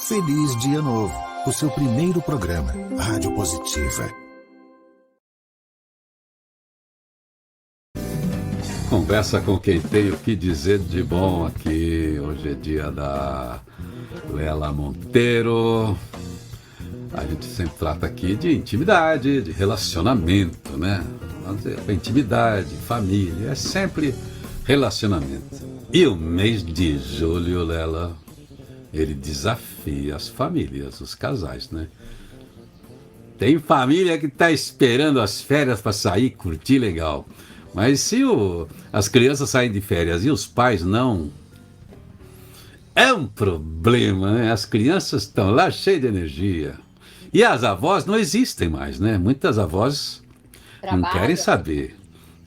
Feliz Dia Novo, o seu primeiro programa, Rádio Positiva. Conversa com quem tem o que dizer de bom aqui. Hoje é dia da Lela Monteiro. A gente sempre trata aqui de intimidade, de relacionamento, né? Intimidade, família, é sempre relacionamento. E o mês de julho, Lela, ele desafia as famílias, os casais, né? Tem família que está esperando as férias para sair, curtir legal. Mas se as crianças saem de férias e os pais não, é um problema, né? As crianças estão lá cheias de energia. E as avós não existem mais, né? Muitas avós não querem saber.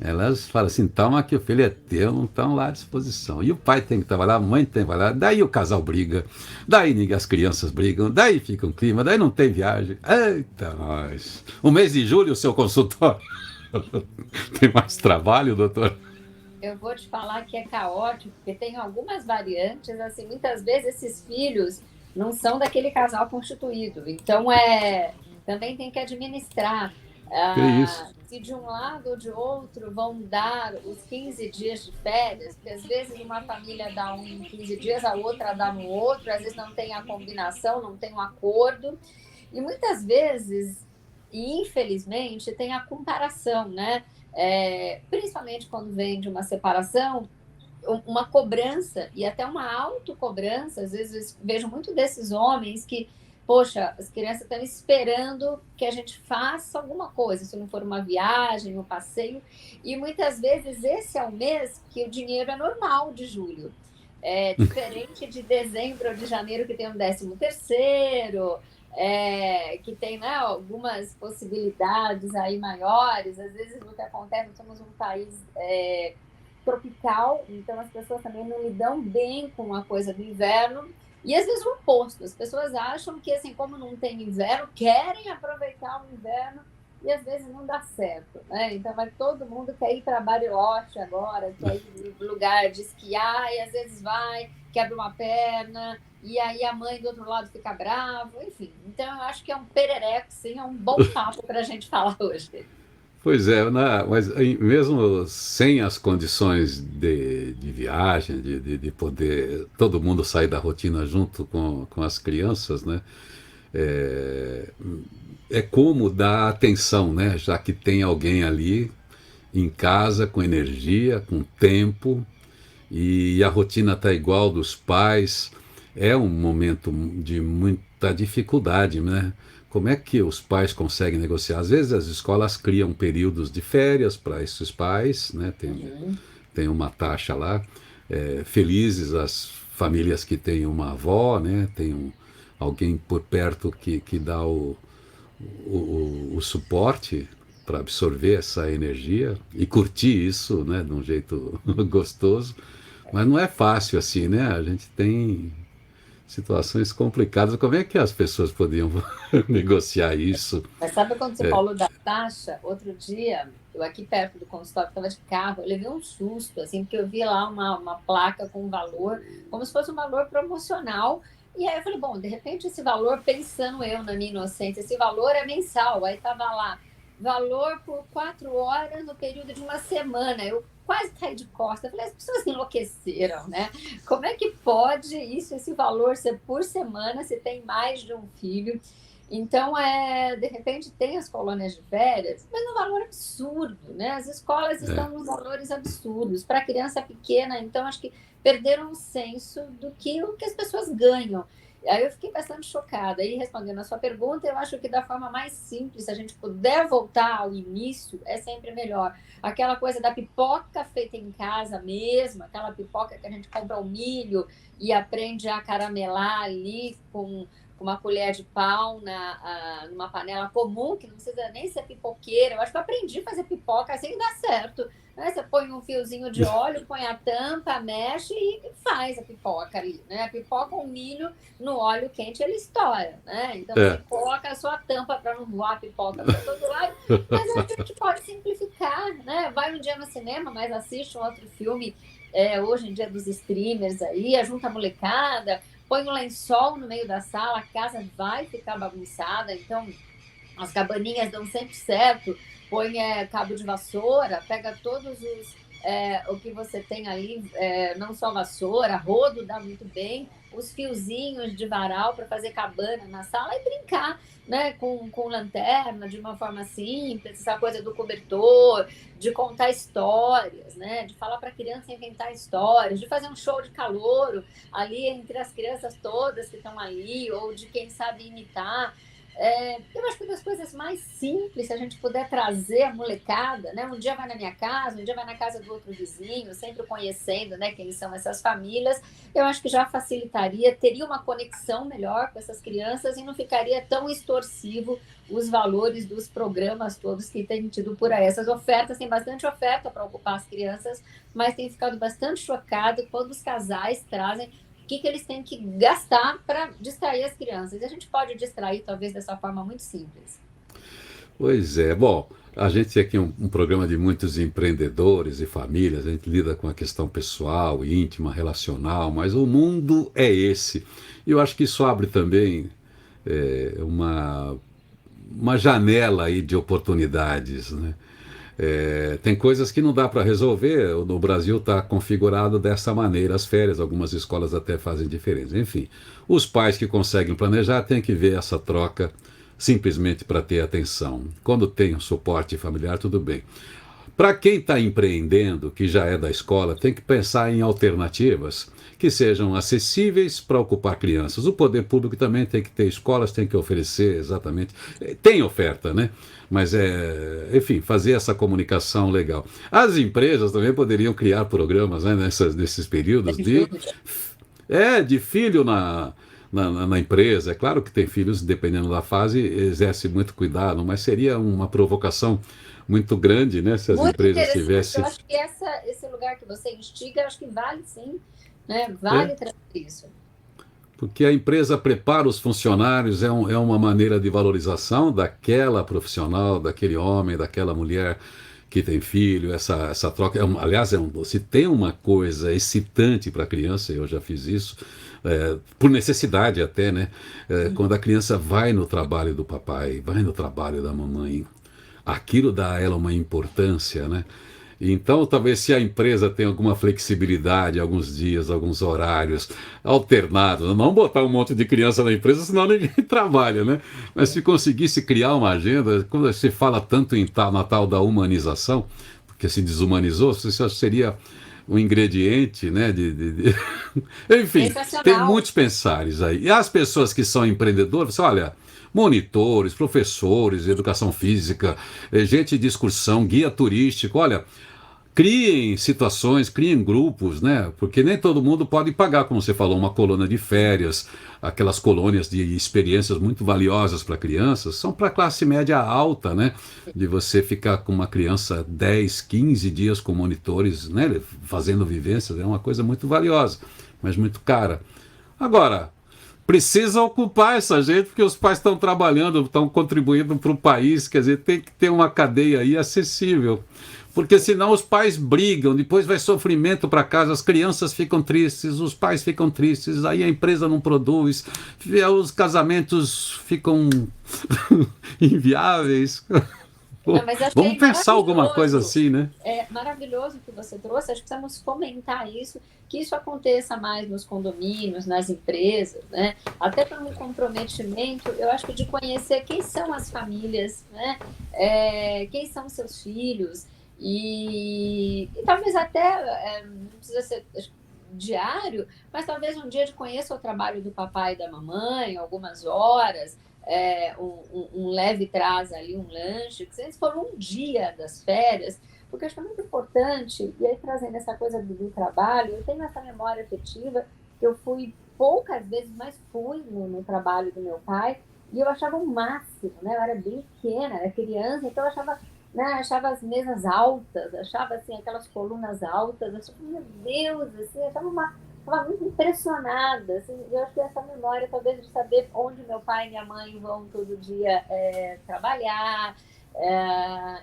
Elas falam assim, toma que o filho é teu, não estão lá à disposição. E o pai tem que trabalhar, a mãe tem que trabalhar, daí o casal briga, daí as crianças brigam, daí fica um clima, daí não tem viagem. Eita, nós. O mês de julho, o seu consultório tem mais trabalho, doutor? Eu vou te falar que é caótico, porque tem algumas variantes, assim, muitas vezes esses filhos não são daquele casal constituído. Então, também tem que administrar. Se de um lado ou de outro vão dar os 15 dias de férias, porque às vezes uma família dá um em 15 dias, a outra dá no outro, às vezes não tem a combinação, não tem um acordo. E muitas vezes, e infelizmente, tem a comparação, né? Principalmente quando vem de uma separação, uma cobrança e até uma autocobrança. Às vezes vejo muito desses homens que, poxa, as crianças estão esperando que a gente faça alguma coisa, se não for uma viagem, um passeio, e muitas vezes esse é o mês que o dinheiro é normal de julho. É diferente de dezembro ou de janeiro, que tem um 13º, que tem, né, algumas possibilidades aí maiores. Às vezes o que acontece, nós somos um país tropical, então as pessoas também não lidam bem com a coisa do inverno, e às vezes o oposto, as pessoas acham que, assim, como não tem inverno, querem aproveitar o inverno, e às vezes não dá certo, né? Então todo mundo quer ir para Bariloche agora, quer ir no lugar de esquiar, e às vezes vai, quebra uma perna, e aí a mãe do outro lado fica brava, enfim. Então eu acho que é um perereco, sim, é um bom papo para a gente falar hoje. Pois é, mas mesmo sem as condições de viagem, de poder todo mundo sair da rotina junto com as crianças, né? É como dar atenção, né? Já que tem alguém ali em casa com energia, com tempo, e a rotina está igual dos pais. É um momento de muita dificuldade, né? Como é que os pais conseguem negociar? Às vezes as escolas criam períodos de férias para esses pais, né? Tem uma taxa lá. Felizes as famílias que têm uma avó, né? Tem alguém por perto que dá o suporte para absorver essa energia e curtir isso, né? De um jeito gostoso. Mas não é fácil assim, né? A gente tem situações complicadas. Como é que as pessoas podiam negociar isso? Mas sabe quando você falou da taxa? Outro dia, eu aqui perto do consultório, estava de carro, eu levei um susto, assim, porque eu vi lá uma placa com um valor, como se fosse um valor promocional. E aí eu falei, bom, de repente esse valor, pensando eu na minha inocência, esse valor é mensal. Aí estava lá, valor por 4 horas no período de uma semana. Eu quase caí de costas. Eu falei, as pessoas enlouqueceram, né? Como é que pode esse valor ser por semana se tem mais de um filho? Então, de repente, tem as colônias de férias, mas num valor absurdo, né? As escolas estão nos valores absurdos. Para criança pequena, então, acho que perderam o senso do que as pessoas ganham. Aí eu fiquei bastante chocada. E respondendo a sua pergunta, eu acho que da forma mais simples, se a gente puder voltar ao início, é sempre melhor. Aquela coisa da pipoca feita em casa mesmo, aquela pipoca que a gente compra o milho e aprende a caramelar ali com uma colher de pau numa panela comum, que não precisa nem ser pipoqueira. Eu acho que eu aprendi a fazer pipoca assim e dá certo. Né? Você põe um fiozinho de óleo, põe a tampa, mexe e faz a pipoca ali. Né? A pipoca, o milho no óleo quente, ele estoura. Né? Então você coloca a sua tampa para não voar a pipoca para todo lado. Mas a gente pode simplificar. Né? Vai um dia no cinema, mas assiste um outro filme, hoje em dia dos streamers aí, junta a molecada, põe um lençol no meio da sala, a casa vai ficar bagunçada, então as cabaninhas dão sempre certo, põe cabo de vassoura, pega todos o que você tem ali, não só vassoura, rodo dá muito bem, os fiozinhos de varal para fazer cabana na sala e brincar, né, com lanterna de uma forma simples, essa coisa do cobertor, de contar histórias, né, de falar para a criança inventar histórias, de fazer um show de calouro ali entre as crianças todas que estão ali, ou de quem sabe imitar. Eu acho que uma das coisas mais simples, se a gente puder trazer a molecada, né? Um dia vai na minha casa, um dia vai na casa do outro vizinho, sempre conhecendo, né, quem são essas famílias, eu acho que já facilitaria, teria uma conexão melhor com essas crianças e não ficaria tão extorsivo os valores dos programas todos que tem tido por aí. Essas ofertas, tem bastante oferta para ocupar as crianças, mas tem ficado bastante chocado quando os casais trazem que eles têm que gastar para distrair as crianças. E a gente pode distrair, talvez, dessa forma muito simples. Pois é. Bom, a gente tem aqui um programa de muitos empreendedores e famílias, a gente lida com a questão pessoal, íntima, relacional, mas o mundo é esse. E eu acho que isso abre também uma janela aí de oportunidades, né? Tem coisas que não dá para resolver. No Brasil está configurado dessa maneira as férias, algumas escolas até fazem diferença. Enfim, os pais que conseguem planejar têm que ver essa troca simplesmente para ter atenção. Quando tem um suporte familiar, tudo bem. Para quem está empreendendo, que já é da escola, tem que pensar em alternativas que sejam acessíveis para ocupar crianças. O poder público também tem que ter escolas, tem que oferecer exatamente. Tem oferta, né? Mas enfim, fazer essa comunicação legal. As empresas também poderiam criar programas, né, nesses períodos de filho na empresa. É claro que tem filhos, dependendo da fase, exerce muito cuidado, mas seria uma provocação muito grande, né, se as muito empresas tivessem. Eu acho que esse lugar que você instiga, acho que vale sim, né? Vale trazer isso. Porque a empresa prepara os funcionários, é uma maneira de valorização daquela profissional, daquele homem, daquela mulher que tem filho, essa troca. Aliás, se tem uma coisa excitante para a criança, eu já fiz isso, por necessidade até, né? Quando a criança vai no trabalho do papai, vai no trabalho da mamãe, aquilo dá a ela uma importância, né? Então, talvez se a empresa tem alguma flexibilidade, alguns dias, alguns horários alternados, não botar um monte de criança na empresa, senão ninguém trabalha, né? Mas se conseguisse criar uma agenda, quando se fala tanto na tal da humanização, porque se desumanizou, isso seria um ingrediente, né? Enfim, tem muitos pensares aí. E as pessoas que são empreendedoras, olha, monitores, professores, educação física, gente de excursão, guia turístico, olha, criem situações, criem grupos, né? Porque nem todo mundo pode pagar, como você falou, uma colônia de férias, aquelas colônias de experiências muito valiosas para crianças, são para a classe média alta, né? De você ficar com uma criança 10, 15 dias com monitores, né? Fazendo vivências, é uma coisa muito valiosa, mas muito cara. Agora, precisa ocupar essa gente, porque os pais estão trabalhando, estão contribuindo para o país, quer dizer, tem que ter uma cadeia aí acessível. Porque senão os pais brigam, depois vai sofrimento para casa, as crianças ficam tristes, os pais ficam tristes, aí a empresa não produz, os casamentos ficam inviáveis. Vamos pensar alguma coisa assim, né? É maravilhoso o que você trouxe, acho que precisamos fomentar isso, que isso aconteça mais nos condomínios, nas empresas, né? Até para um comprometimento, eu acho que de conhecer quem são as famílias, né? Quem são seus filhos, e talvez até, não precisa ser diário, mas talvez um dia de conhecer o trabalho do papai e da mamãe, algumas horas, um leve traz ali, um lanche, que se for um dia das férias, porque eu acho que é muito importante, e aí trazendo essa coisa do trabalho, eu tenho essa memória afetiva, que eu fui poucas vezes, mas fui no trabalho do meu pai, e eu achava o máximo, né? Eu era bem pequena, era criança, então eu achava as mesas altas, achava assim, aquelas colunas altas, achava, meu Deus, assim, estava muito impressionada, assim, eu acho que essa memória talvez de saber onde meu pai e minha mãe vão todo dia trabalhar,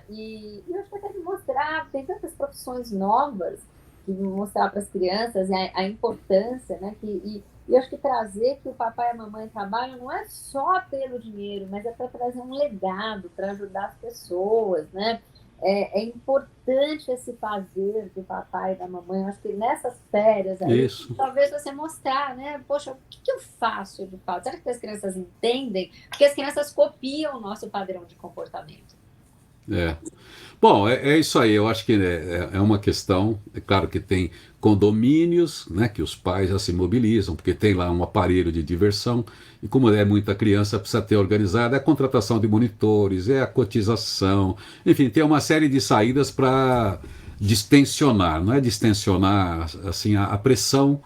e eu acho que até de mostrar, tem tantas profissões novas, que mostrar para as crianças a importância, né, e E eu acho que trazer que o papai e a mamãe trabalham não é só pelo dinheiro, mas é para trazer um legado, para ajudar as pessoas, né? É importante esse fazer do papai e da mamãe. Eu acho que nessas férias aí, Isso. talvez você mostrar, né? Poxa, o que eu faço de fato? Será que as crianças entendem? Porque as crianças copiam o nosso padrão de comportamento. É. Bom, é isso aí. Eu acho que é uma questão. É claro que tem condomínios, né, que os pais já se mobilizam, porque tem lá um aparelho de diversão. E como é muita criança, precisa ter organizado. É a contratação de monitores, é a cotização. Enfim, tem uma série de saídas para distensionar, não é distensionar assim a pressão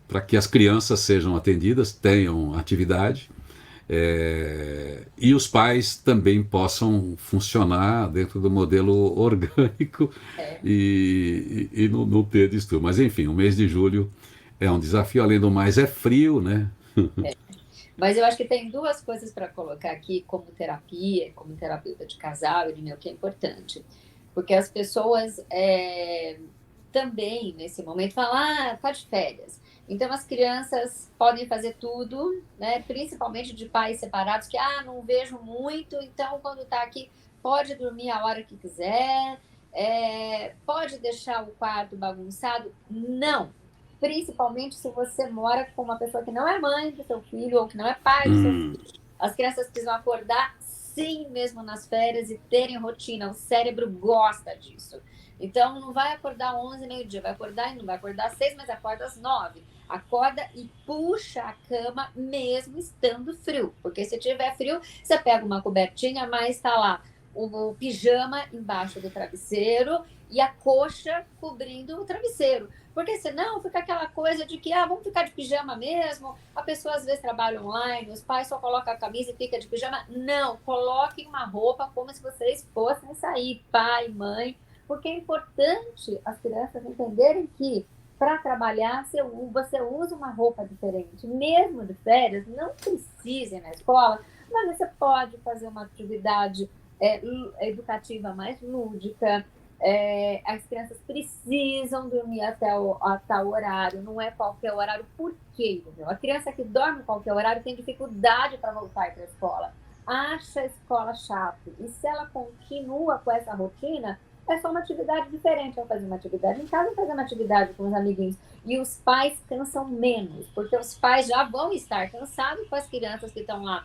para que as crianças sejam atendidas, tenham atividade. E os pais também possam funcionar dentro do modelo orgânico e não ter distúrbio. Mas enfim, o mês de julho é um desafio, além do mais é frio, né? Mas eu acho que tem duas coisas para colocar aqui como terapia, como terapeuta de casal, Irineu, que é importante. Porque as pessoas também, nesse momento, falam, tá de férias. Então, as crianças podem fazer tudo, né? Principalmente de pais separados, que, não vejo muito, então, quando tá aqui, pode dormir a hora que quiser, pode deixar o quarto bagunçado. Não. Principalmente se você mora com uma pessoa que não é mãe do seu filho ou que não é pai do seu filho. As crianças precisam acordar, sim, mesmo nas férias e terem rotina. O cérebro gosta disso. Então, não vai acordar 11, meio-dia, vai acordar e não vai acordar às 6, mas acorda às 9. Acorda e puxa a cama mesmo estando frio. Porque se tiver frio, você pega uma cobertinha, mas está lá o pijama embaixo do travesseiro e a coxa cobrindo o travesseiro. Porque senão fica aquela coisa de que, vamos ficar de pijama mesmo. A pessoa às vezes trabalha online, os pais só colocam a camisa e fica de pijama. Não, coloquem uma roupa como se vocês fossem sair, pai, mãe. Porque é importante as crianças entenderem que para trabalhar você usa uma roupa diferente. Mesmo de férias, não precisa ir na escola, mas você pode fazer uma atividade educativa mais lúdica. As crianças precisam dormir até o horário, não é qualquer horário. Por quê? A criança que dorme em qualquer horário tem dificuldade para voltar para a escola, acha a escola chata. E se ela continua com essa rotina, é só uma atividade diferente. Vai fazer uma atividade em casa, fazer uma atividade com os amiguinhos. E os pais cansam menos, porque os pais já vão estar cansados com as crianças que estão lá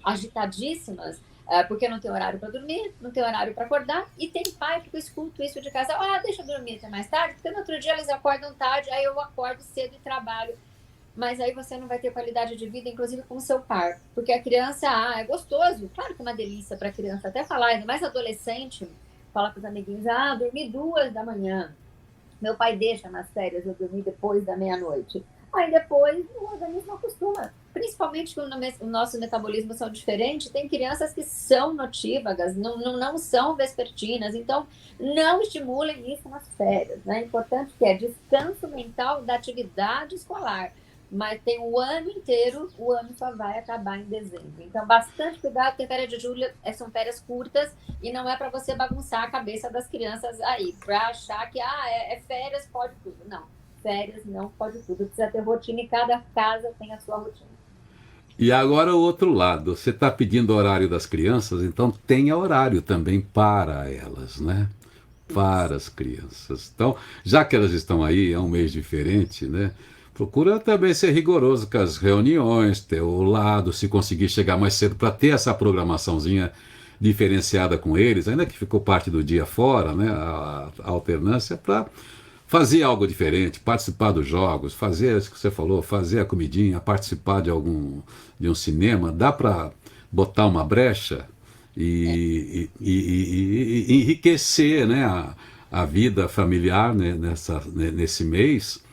agitadíssimas, porque não tem horário para dormir, não tem horário para acordar. E tem pai que eu escuto isso de casal, deixa eu dormir até mais tarde, porque no outro dia eles acordam tarde, aí eu acordo cedo e trabalho. Mas aí você não vai ter qualidade de vida, inclusive com o seu par. Porque a criança, é gostoso, claro que é uma delícia para a criança até falar, ainda mais adolescente, fala para os amiguinhos, dormi 2 da manhã. Meu pai deixa nas férias eu dormir depois da meia-noite. Aí depois o organismo acostuma. Principalmente que o nosso metabolismo são diferentes. Tem crianças que são notívagas, não são vespertinas. Então, não estimulem isso nas férias, né? Importante que é descanso mental da atividade escolar. Mas tem o ano inteiro, o ano só vai acabar em dezembro. Então, bastante cuidado, porque férias de julho são férias curtas e não é para você bagunçar a cabeça das crianças aí, para achar que férias, pode tudo. Não, férias não pode tudo. Precisa ter rotina e cada casa tem a sua rotina. E agora o outro lado, você está pedindo horário das crianças, então tenha horário também para elas, né? Para as crianças. Então, já que elas estão aí, é um mês diferente, né? Procura também ser rigoroso com as reuniões, ter o lado, se conseguir chegar mais cedo para ter essa programaçãozinha diferenciada com eles, ainda que ficou parte do dia fora, né? A alternância para fazer algo diferente, participar dos jogos, fazer isso que você falou, fazer a comidinha, participar de um cinema, dá para botar uma brecha e enriquecer, né, a vida familiar, né, nesse mês.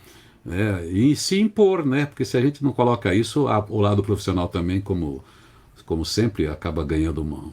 E se impor, né? Porque se a gente não coloca isso, o lado profissional também, como sempre, acaba ganhando uma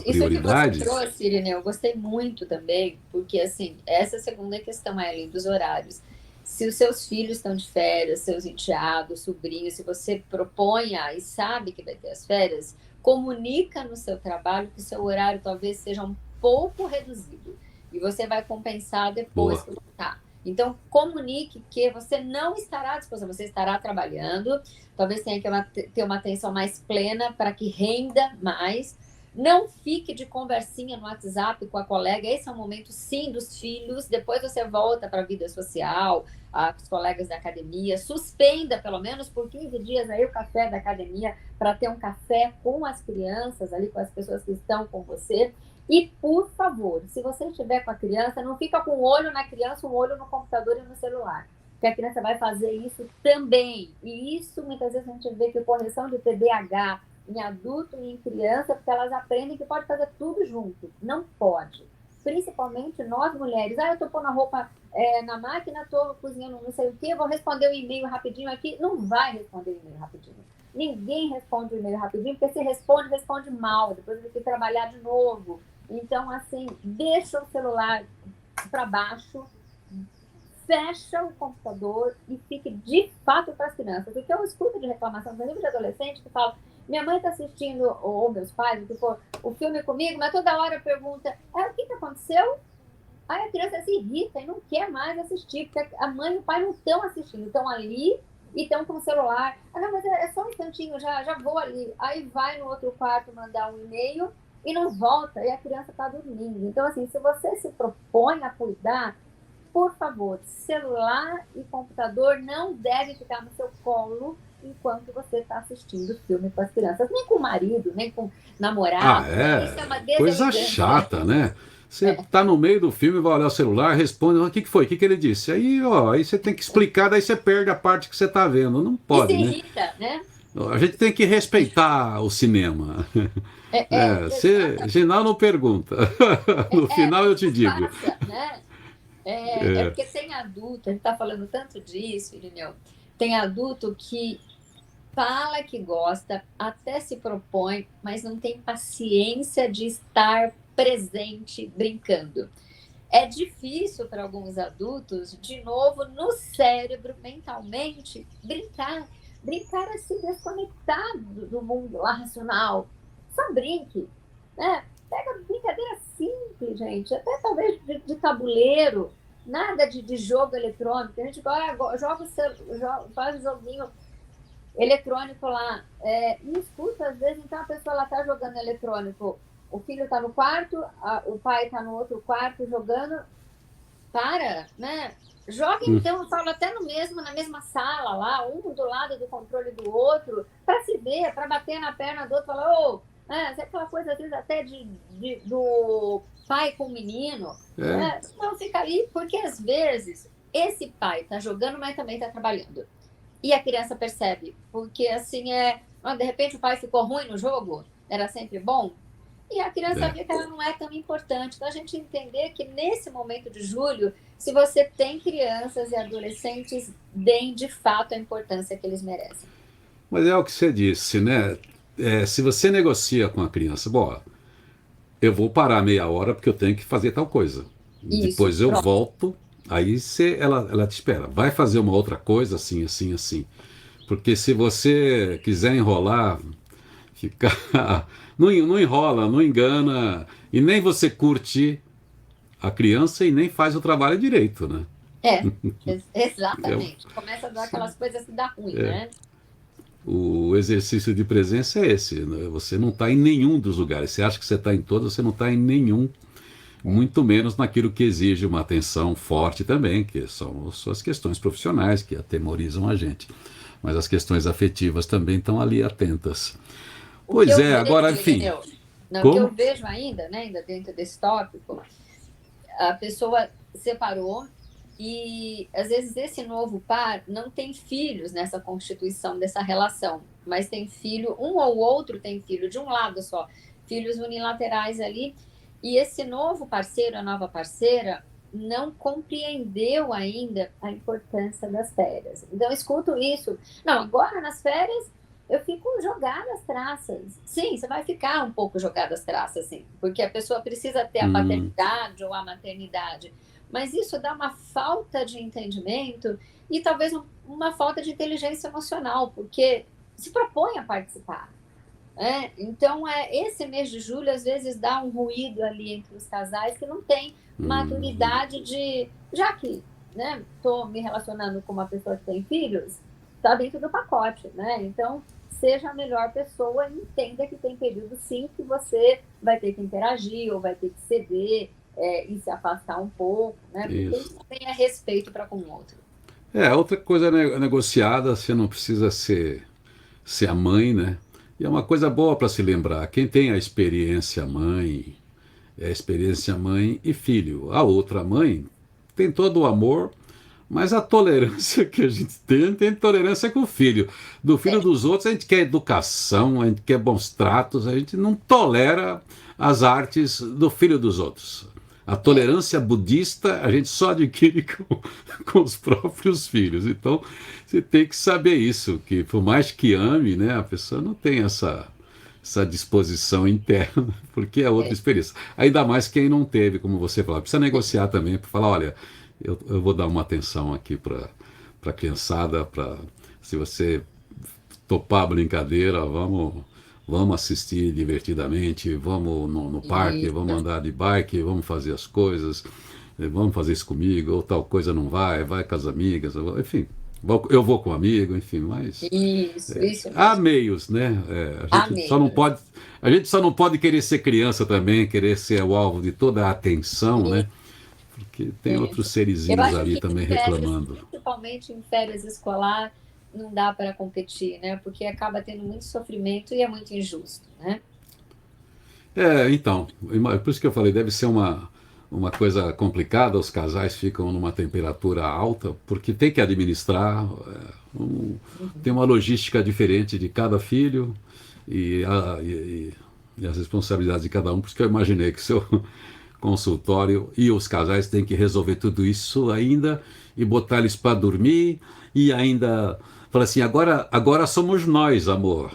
prioridade. Isso que você trouxe, Irineu, eu gostei muito também, porque assim, essa segunda questão é além dos horários. Se os seus filhos estão de férias, seus enteados, sobrinhos, se você propõe e sabe que vai ter as férias, comunica no seu trabalho que o seu horário talvez seja um pouco reduzido. E você vai compensar depois que voltar. Então, comunique que você não estará à disposição, você estará trabalhando, talvez tenha que ter uma atenção mais plena para que renda mais. Não fique de conversinha no WhatsApp com a colega, esse é o momento, sim, dos filhos. Depois você volta para a vida social, com os colegas da academia. Suspenda, pelo menos, por 15 dias aí o café da academia, para ter um café com as crianças, ali com as pessoas que estão com você. E, por favor, se você estiver com a criança, não fica com um olho na criança, um olho no computador e no celular. Porque a criança vai fazer isso também. E isso, muitas vezes, a gente vê que correção de TDAH em adulto e em criança, porque elas aprendem que pode fazer tudo junto. Não pode. Principalmente nós, mulheres. Eu estou pondo a roupa na máquina, estou cozinhando não sei o quê, vou responder o e-mail rapidinho aqui. Não vai responder o e-mail rapidinho. Ninguém responde o e-mail rapidinho, porque se responde, responde mal. Depois vai ter que trabalhar de novo. Então, assim, deixa o celular para baixo, fecha o computador e fique de fato para as crianças. Porque eu escuto de reclamação, por exemplo, de adolescente que fala: minha mãe está assistindo, ou meus pais, o que for, o filme comigo, mas toda hora pergunta: o que aconteceu? Aí a criança se irrita e não quer mais assistir, porque a mãe e o pai não estão assistindo, estão ali e estão com o celular. Não, mas é só um instantinho, já vou ali. Aí vai no outro quarto mandar um e-mail e não volta, e a criança está dormindo. Então, assim, se você se propõe a cuidar, por favor, celular e computador não devem ficar no seu colo enquanto você está assistindo filme com as crianças. Nem com o marido, nem com o namorado. Isso é uma coisa chata, né? Você tá no meio do filme, vai olhar o celular, responde: o que foi? O que ele disse? Aí você tem que explicar, daí você perde a parte que você tá vendo. Não pode, e se irrita, né? A gente tem que respeitar o cinema. Senão não pergunta. No final eu te digo. Passa, né? Porque tem adulto, a gente está falando tanto disso, filho meu, tem adulto que fala que gosta, até se propõe, mas não tem paciência de estar presente brincando. É difícil para alguns adultos, de novo, no cérebro, mentalmente, brincar é se desconectar do mundo lá racional. Só brinque, né? Pega brincadeira simples, gente, até talvez de tabuleiro, nada de jogo eletrônico. A gente faz joguinho eletrônico lá, e escuta, às vezes, então a pessoa está jogando eletrônico, o filho está no quarto, o pai está no outro quarto jogando, né? Joga então, eu falo até na mesma sala lá, um do lado do controle do outro, para se ver, para bater na perna do outro, falar: aquela coisa, às vezes, até do pai com o menino. Não fica ali, porque às vezes esse pai está jogando, mas também está trabalhando. E a criança percebe, porque assim de repente o pai ficou ruim no jogo, era sempre bom, e a criança vê que ela não é tão importante. Então a gente entender que nesse momento de julho, se você tem crianças e adolescentes, deem de fato a importância que eles merecem. Mas é o que você disse, né? Se você negocia com a criança: eu vou parar meia hora porque eu tenho que fazer tal coisa. Isso, depois eu volto, aí ela te espera. Vai fazer uma outra coisa, assim, assim, assim. Porque se você quiser enrolar, não enrola, não engana, e nem você curte a criança e nem faz o trabalho direito, né? Exatamente. Começa a dar aquelas coisas que dá ruim, né? O exercício de presença é esse, né? Você não está em nenhum dos lugares. Você acha que você está em todos, você não está em nenhum, muito menos naquilo que exige uma atenção forte também, que são suas questões profissionais que atemorizam a gente. Mas as questões afetivas também estão ali atentas. Pois agora, enfim. O que eu vejo ainda dentro desse tópico, a pessoa separou e, às vezes, esse novo par não tem filhos nessa constituição dessa relação, mas tem filho, um ou outro tem filho de um lado só, filhos unilaterais ali, e esse novo parceiro, a nova parceira, não compreendeu ainda a importância das férias. Então, eu escuto isso: não, agora nas férias eu fico jogada às traças. Sim, você vai ficar um pouco jogada às traças, sim, porque a pessoa precisa ter a paternidade ou a maternidade, mas isso dá uma falta de entendimento e talvez uma falta de inteligência emocional, porque se propõe a participar. Então, esse mês de julho, às vezes, dá um ruído ali entre os casais que não tem maturidade já que né, estou me relacionando com uma pessoa que tem filhos, está dentro do pacote, né? Então, seja a melhor pessoa e entenda que tem períodos, sim, que você vai ter que interagir ou vai ter que ceder e se afastar um pouco, né? Porque Isso. tenha respeito para com o outro. Outra coisa negociada, você não precisa ser a mãe, né? E é uma coisa boa para se lembrar. Quem tem a experiência mãe, é a experiência mãe e filho. A outra mãe tem todo o amor, mas a tolerância que a gente tem tolerância com o filho. Do filho dos outros, a gente quer educação, a gente quer bons tratos, a gente não tolera as artes do filho dos outros. A tolerância budista a gente só adquire com os próprios filhos. Então, você tem que saber isso, que por mais que ame, né, a pessoa não tem essa disposição interna, porque é outra experiência. Ainda mais quem não teve, como você falou. Precisa negociar também, para falar, olha, eu vou dar uma atenção aqui para a criançada, se você topar a brincadeira, vamos assistir divertidamente, vamos no parque, vamos andar de bike, vamos fazer as coisas, vamos fazer isso comigo, ou tal coisa não vai com as amigas, enfim, eu vou com um amigo, enfim, mas Isso há mesmo. meios, né? Há meios. A gente só não pode querer ser criança também, querer ser o alvo de toda a atenção, né? Porque tem outros Eu serizinhos acho ali que em também férias, reclamando. principalmente em férias escolar, não dá para competir, né? Porque acaba tendo muito sofrimento e é muito injusto, né? Então, por isso que eu falei, deve ser uma coisa complicada, os casais ficam numa temperatura alta, porque tem que administrar, tem uma logística diferente de cada filho e as responsabilidades de cada um, por isso que eu imaginei que seu consultório e os casais têm que resolver tudo isso ainda e botar eles para dormir e ainda falar assim, agora somos nós, amor.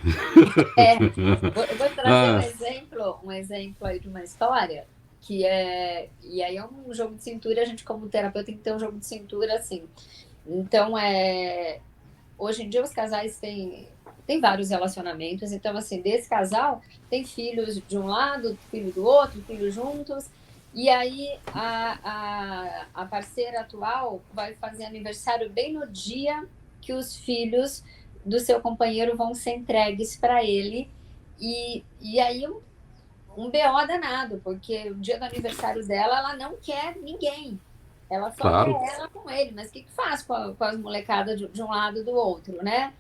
Eu vou trazer um exemplo aí de uma história e aí é um jogo de cintura, a gente como terapeuta tem que ter um jogo de cintura assim. Então, hoje em dia os casais têm vários relacionamentos, então assim, desse casal tem filhos de um lado, filho do outro, filhos juntos, e aí a parceira atual vai fazer aniversário bem no dia que os filhos do seu companheiro vão ser entregues para ele, e aí um BO danado, porque o dia do aniversário dela, ela não quer ninguém, ela só quer Claro, ela com ele, mas o que faz com as molecadas de um lado e do outro, né?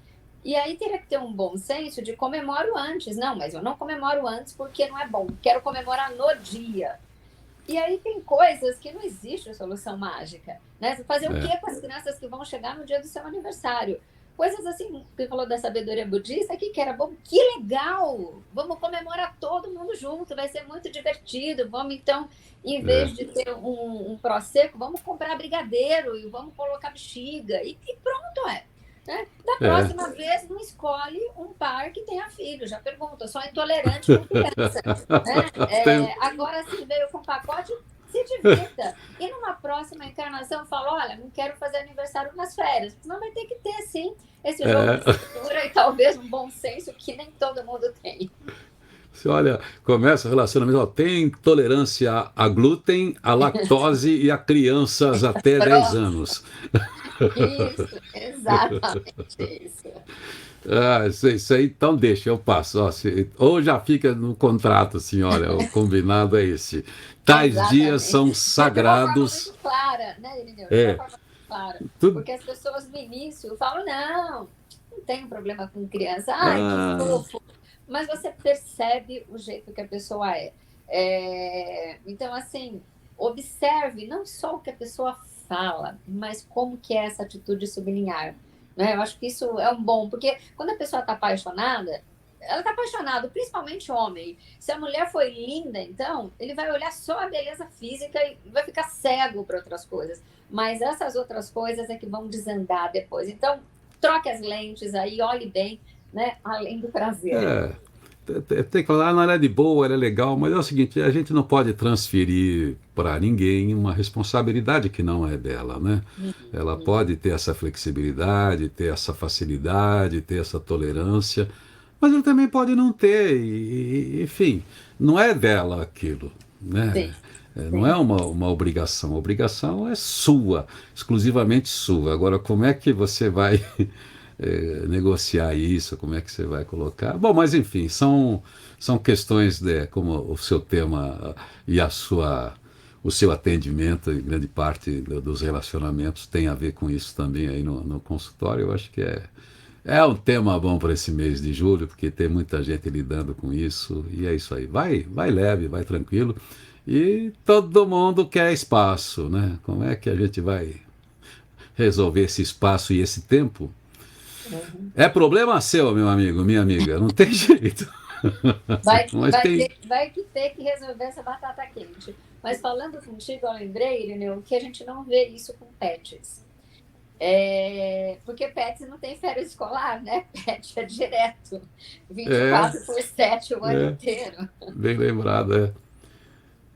E aí teria que ter um bom senso de comemoro antes. Não, mas eu não comemoro antes porque não é bom, quero comemorar no dia. E aí tem coisas que não existe solução mágica, né? Você fazer o é, que com as crianças que vão chegar no dia do seu aniversário? Coisas assim, você falou da sabedoria budista, que era bom, que legal! Vamos comemorar todo mundo junto, vai ser muito divertido. Vamos então, em é, vez de ter um prosecco, vamos comprar brigadeiro e vamos colocar bexiga e pronto, né? Da é. próxima vez, não escolhe um par que tenha filho, já pergunta, só intolerante com criança, né? Tem- Agora, se veio com pacote, se divirta. E numa próxima encarnação, fala, olha, não quero fazer aniversário nas férias, senão vai ter que ter, sim, esse jogo de é. cintura e talvez um bom senso que nem todo mundo tem. Você olha, começa o relacionamento, ó, tem intolerância a glúten, a lactose e a crianças até 10 Pronto, anos. isso, exatamente isso. Isso aí, então deixa, eu passo. Ó, ou já fica no contrato, assim, olha, o combinado é esse. Tais dias são Exatamente. De uma forma sagrados. muito clara, né, Irineu? De uma É, forma muito clara. tudo. Porque as pessoas no início falam, não tenho problema com criança. Ai, que Ah, fofo. Mas você percebe o jeito que a pessoa é. Então, assim, observe não só o que a pessoa fala, mas como que é essa atitude sublinhar. Né? Eu acho que isso é um bom, porque quando a pessoa está apaixonada, ela está apaixonada, principalmente homem. Se a mulher foi linda, então, ele vai olhar só a beleza física e vai ficar cego para outras coisas. Mas essas outras coisas é que vão desandar depois. Então, troque as lentes aí, olhe bem, né? Além do prazer. é, tem que falar, não, ela é de boa, ela é legal, mas é o seguinte, a gente não pode transferir para ninguém uma responsabilidade que não é dela, né? Ela pode ter essa flexibilidade, ter essa facilidade, ter essa tolerância, mas ela também pode não ter, enfim, não é dela aquilo, né? Sim, Não é uma obrigação. A obrigação é sua, exclusivamente sua. Agora, como é que você vai negociar isso? Como é que você vai colocar? Bom, mas enfim, são questões como o seu tema e o seu atendimento, em grande parte dos relacionamentos, tem a ver com isso também aí no consultório. Eu acho que é um tema bom para esse mês de julho, porque tem muita gente lidando com isso, e é isso aí. Vai leve, vai tranquilo. E todo mundo quer espaço, né? Como é que a gente vai resolver esse espaço e esse tempo? Uhum. É problema seu, meu amigo, minha amiga, não tem jeito. Mas tem. Vai que ter que resolver essa batata quente. Mas falando contigo, eu lembrei, Irineu, que a gente não vê isso com pets. Porque pets não tem férias escolar, né? Pet é direto, É, 24/7 o ano é, inteiro. bem lembrado, é.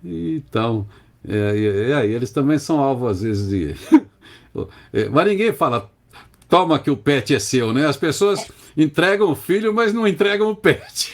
Então, e aí eles também são alvo, às vezes, de. Mas ninguém fala, toma que o pet é seu, né? As pessoas entregam o filho, mas não entregam o pet.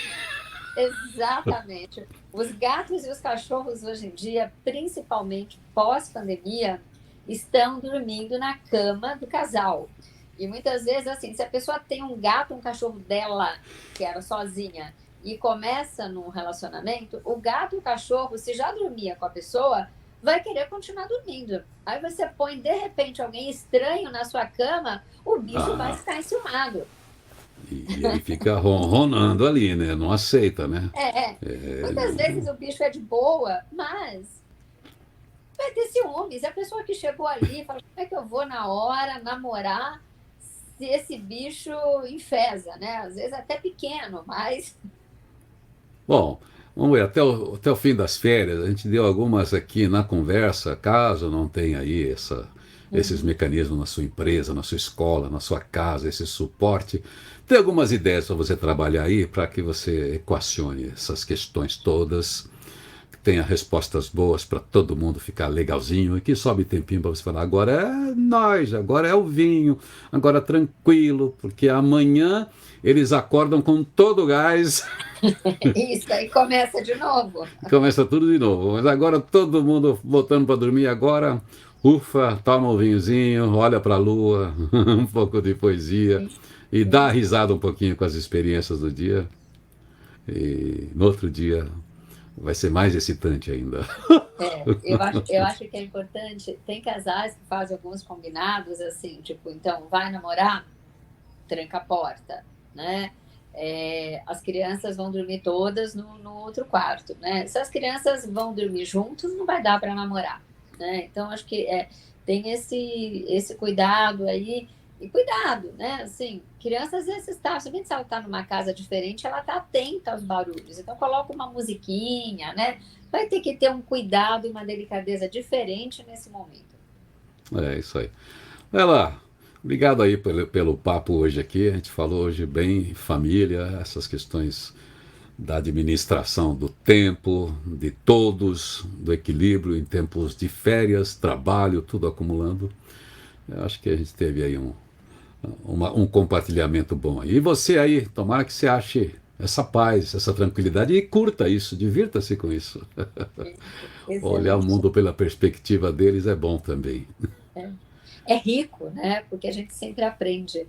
Exatamente. Os gatos e os cachorros hoje em dia, principalmente pós-pandemia, estão dormindo na cama do casal. E muitas vezes, assim, se a pessoa tem um gato, um cachorro dela, que era sozinha, e começa num relacionamento, o gato e o cachorro, se já dormia com a pessoa, vai querer continuar dormindo. Aí você põe, de repente, alguém estranho na sua cama, o bicho vai Ah, ficar enciumado. e aí fica ronronando ali, né? Não aceita, né? É, é. É, Muitas vezes o bicho é de boa, mas vai ter ciúmes. A pessoa que chegou ali fala, como é que eu vou na hora namorar se esse bicho enfesa, né? Às vezes até pequeno, mas... bom, vamos ver, até o fim das férias, a gente deu algumas aqui na conversa, caso não tenha aí esses Uhum. mecanismos na sua empresa, na sua escola, na sua casa, esse suporte. Tem algumas ideias para você trabalhar aí, para que você equacione essas questões todas, que tenha respostas boas para todo mundo ficar legalzinho, e que sobe tempinho para você falar, agora é nós, agora é o vinho, agora tranquilo, porque amanhã eles acordam com todo o gás. Isso, aí começa de novo. Começa tudo de novo. Mas agora todo mundo voltando para dormir. Agora, ufa, toma um vinhozinho, olha para a lua, um pouco de poesia Sim, e dá sim. risada um pouquinho com as experiências do dia. E no outro dia vai ser mais excitante ainda. Eu acho que é importante, tem casais que fazem alguns combinados, assim, tipo, então, vai namorar, tranca a porta, né? As crianças vão dormir todas no outro quarto, né? Se as crianças vão dormir juntos, não vai dar para namorar, né? Então, acho que tem esse cuidado aí, e cuidado, né? Assim, criança às vezes está, somente se ela está numa casa diferente, ela está atenta aos barulhos, então coloca uma musiquinha, né? Vai ter que ter um cuidado e uma delicadeza diferente nesse momento. É isso aí. Vai lá. Obrigado aí pelo papo hoje aqui. A gente falou hoje bem família, essas questões da administração do tempo, de todos, do equilíbrio em tempos de férias, trabalho, tudo acumulando. Eu acho que a gente teve aí um compartilhamento bom. E você aí, tomara que você ache essa paz, essa tranquilidade e curta isso, divirta-se com isso. Olhar o Excelente. mundo pela perspectiva deles é bom também. É rico, né? Porque a gente sempre aprende.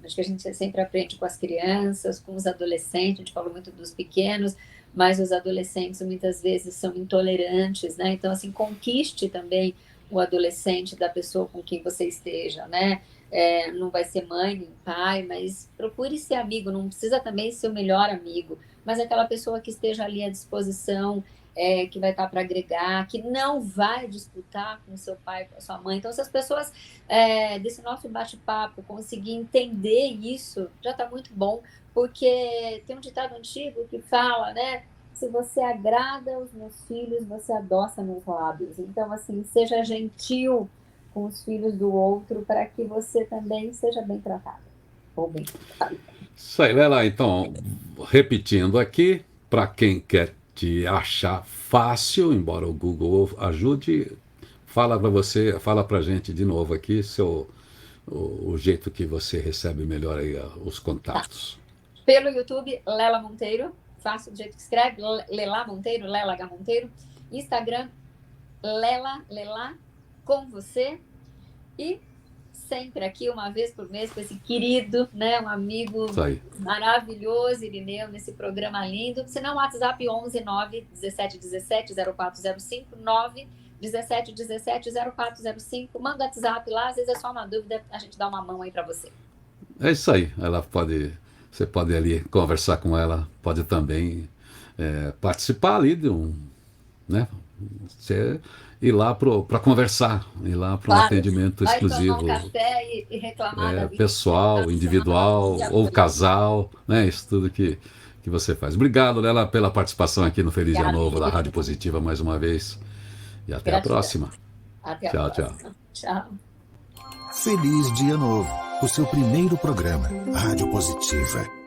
Acho que a gente sempre aprende com as crianças, com os adolescentes. A gente falou muito dos pequenos, mas os adolescentes muitas vezes são intolerantes, né? Então, assim, conquiste também o adolescente da pessoa com quem você esteja, né? Não vai ser mãe nem pai, mas procure ser amigo. Não precisa também ser o melhor amigo, mas aquela pessoa que esteja ali à disposição, que vai estar para agregar, que não vai disputar com o seu pai, com a sua mãe. Então, se as pessoas desse nosso bate-papo conseguir entender isso, já está muito bom, porque tem um ditado antigo que fala, né? Se você agrada os meus filhos, você adoça meus lábios. Então, assim, seja gentil com os filhos do outro para que você também seja bem tratado. Ou bem tratado. Isso aí, vai lá então, repetindo aqui, para quem quer te achar fácil, embora o Google ajude, fala para você, fala para gente de novo aqui o jeito que você recebe melhor aí os Tá. contatos. Pelo YouTube, Lela Monteiro, fácil do jeito que escreve, Lela Monteiro, Lela H. Monteiro. Instagram, Lela com você. E sempre aqui, uma vez por mês, com esse querido, né, um amigo maravilhoso, Irineu, nesse programa lindo. Se não, WhatsApp 11 9 17 17 0405, 9 17 17 0405. Manda o WhatsApp lá, às vezes é só uma dúvida, a gente dá uma mão aí para você. É isso aí, você pode ali conversar com ela, pode também participar ali de né? Você ir lá para conversar, ir lá para um atendimento exclusivo. Vai tomar um café e reclamar da vida. Pessoal, individual ou casal, né? Isso tudo que você faz. Obrigado, Lela, pela participação aqui no Feliz Dia Novo da Rádio Positiva mais uma vez. E até a próxima. Até tchau, a próxima. Tchau. Feliz Dia Novo, o seu primeiro programa, Rádio Positiva.